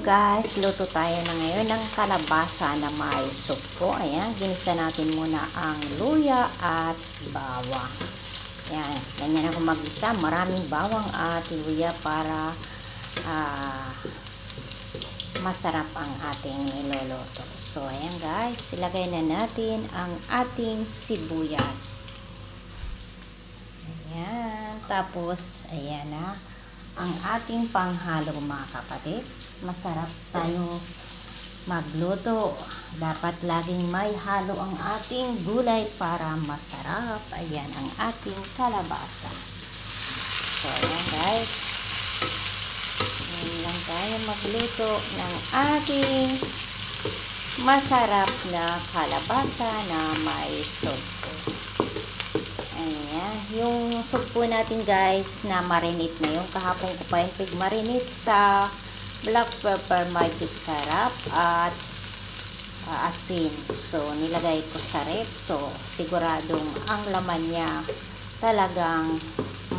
guys, luto tayo na ngayon ng kalabasa na may supo. Ayan, ginisa natin muna ang luya at bawang. Ayan, ganyan ako mag-isa. Maraming bawang at luya para masarap ang ating niluluto. So, ayan guys, ilagay na natin ang ating sibuyas. Ayan, tapos, ayan na ang ating panghalo mga kapatid. Masarap tayo magluto. Dapat laging may halo ang ating gulay para masarap. Ayan ang ating kalabasa. So, ayan guys. Ayan lang tayo magluto ng ating masarap na kalabasa na may sugpo. Ayan. Yung sugpo natin guys na marinate na yung kahapon ko pa yung pig-marinate sa black pepper, magic sarap at asin. So, nilagay ko sa rep. So, siguradong ang laman niya talagang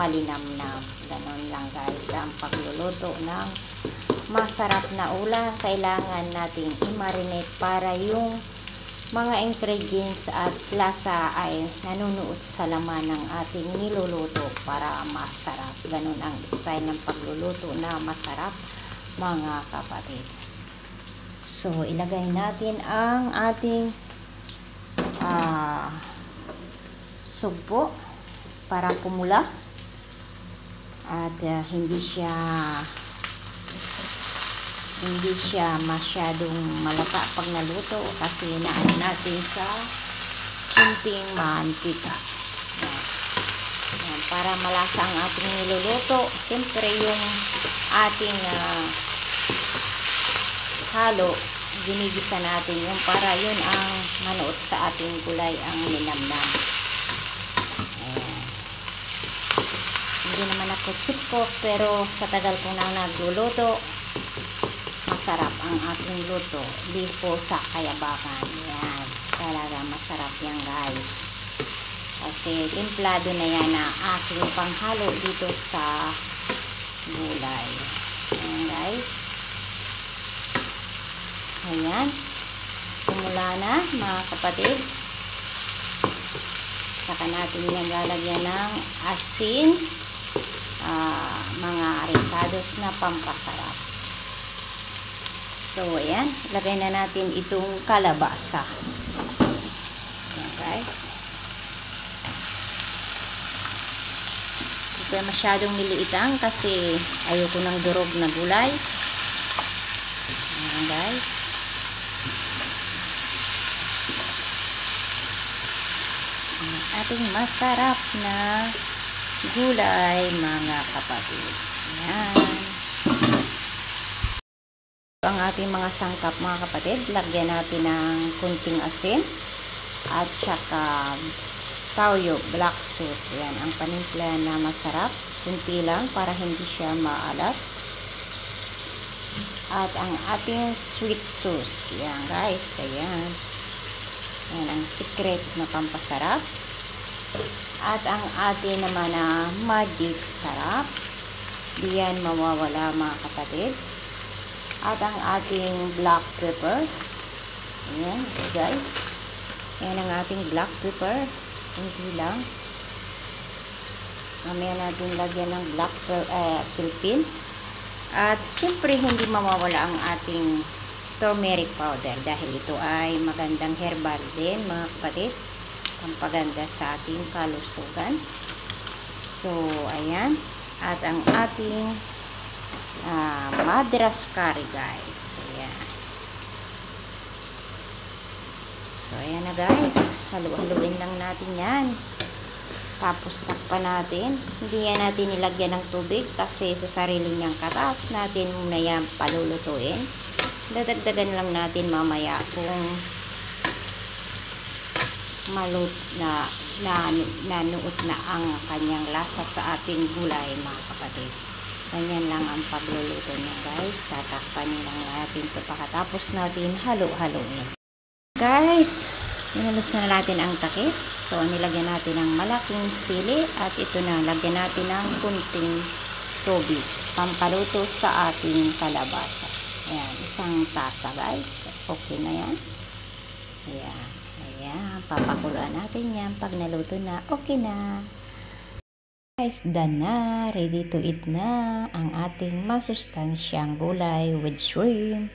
malinamnam. Ganon lang guys ang pagluluto ng masarap na ulam. Kailangan natin i-marinate para yung mga ingredients at lasa ay nanunuot sa laman ng ating niluluto para masarap. Ganon ang style ng pagluluto na masarap mga kapatid. So, ilagay natin ang ating sugpo para pumula at hindi siya masyadong malata pag naluto kasi inaano natin sa kunting mantika. Ayan, para malasa ang ating niluluto. Siyempre yung ating halo, ginigisa natin yung para yun ang manuot sa ating gulay ang linamnam. Ayan. Hindi naman ako chipcook pero sa tagal ko na nagluluto, masarap ang ating luto. Di po sa kayabangan. Yan. Talaga masarap yan guys. Kasi templado na yan na aking panghalo dito sa gulay. Ayan guys. Ayan. Pumula na mga kapatid. Saka natin yan lalagyan ng asin. Mga rentados na pampasarap. So, ayan. Lagay na natin itong kalabasa. Ayan guys. Ito ay masyadong niliitan kasi ayoko ng durog na gulay. Ayan guys. Ating masarap na gulay mga kapatid. Ayan. Ang ating mga sangkap mga kapatid, lagyan natin ng kunting asin at saka toyo, black sauce. Ayan, ang panimpla na masarap. Kunti lang para hindi siya maalat. At ang ating sweet sauce. Ayan guys, ayan. Ayan ang secret na pampasarap. At ang ating naman na magic sarap. Diyan mawawala mga kapatid. At ang ating black pepper. Ayan guys. Ayan ang ating black pepper. Hindi lang. Mamaya natin lagyan ng black pepper. At siyempre hindi mawawala ang ating turmeric powder. Dahil ito ay magandang herbal din mga kapatid. Pampaganda sa ating kalusugan. So ayan. At ang ating madras curry guys. Ayan. So ayan na guys. Halu-haluin lang natin yan. Tapos takpan natin. Hindi yan natin nilagyan ng tubig kasi sa sarili niyang katas natin muna yan palulutuin. Dadagdagan lang natin mamaya kung malut na nanuot na ang kanyang lasa sa ating gulay mga kapatid. Ganyan lang ang pagluluto niya guys. Tatakpan lang natin ito pagkatapos natin halo-haloin. Guys, inalus na natin ang takip. So, nilagyan natin ng malaking sili at ito na, lagyan natin ng kunting tubig. Pampaluto sa ating kalabasa. Ayan, isang tasa guys. Okay na yan. Ayan. Ayan, papakuluan natin yan. Pag naluto na, okay na. Guys, done na. Ready to eat na ang ating masustansyang gulay with shrimp.